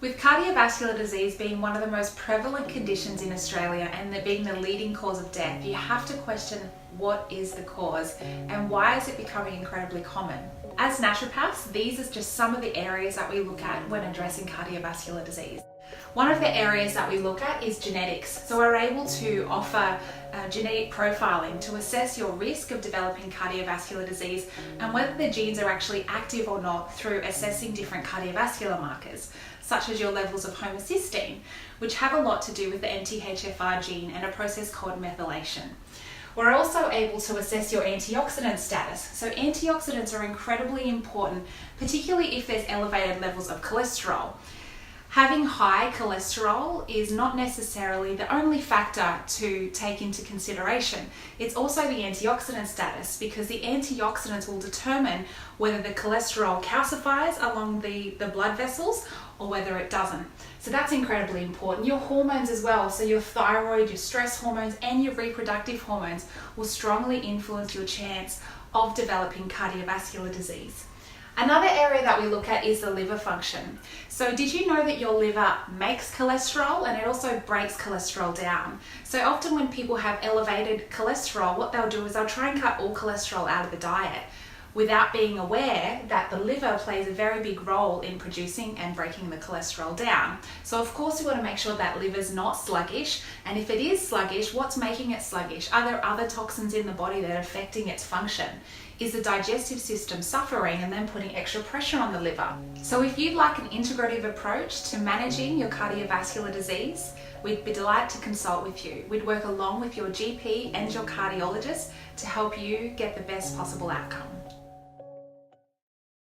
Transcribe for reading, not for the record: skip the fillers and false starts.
With cardiovascular disease being one of the most prevalent conditions in Australia and being the leading cause of death, you have to question what is the cause and why is it becoming incredibly common. As naturopaths, these are just some of the areas that we look at when addressing cardiovascular disease. One of the areas that we look at is genetics. So we're able to offer genetic profiling to assess your risk of developing cardiovascular disease and whether the genes are actually active or not through assessing different cardiovascular markers, such as your levels of homocysteine, which have a lot to do with the NTHFR gene and a process called methylation. We're also able to assess your antioxidant status. So antioxidants are incredibly important, particularly if there's elevated levels of cholesterol. Having high cholesterol is not necessarily the only factor to take into consideration. It's also the antioxidant status, because the antioxidants will determine whether the cholesterol calcifies along the blood vessels or whether it doesn't. So that's incredibly important. Your hormones as well, so your thyroid, your stress hormones and your reproductive hormones will strongly influence your chance of developing cardiovascular disease. Another area that we look at is the liver function. So did you know that your liver makes cholesterol and it also breaks cholesterol down? So often when people have elevated cholesterol, what they'll do is they'll try and cut all cholesterol out of the diet without being aware that the liver plays a very big role in producing and breaking the cholesterol down. So of course you want to make sure that liver's not sluggish, and if it is sluggish, what's making it sluggish? Are there other toxins in the body that are affecting its function? Is the digestive system suffering and then putting extra pressure on the liver? So if you'd like an integrative approach to managing your cardiovascular disease, we'd be delighted to consult with you. We'd work along with your GP and your cardiologist to help you get the best possible outcome.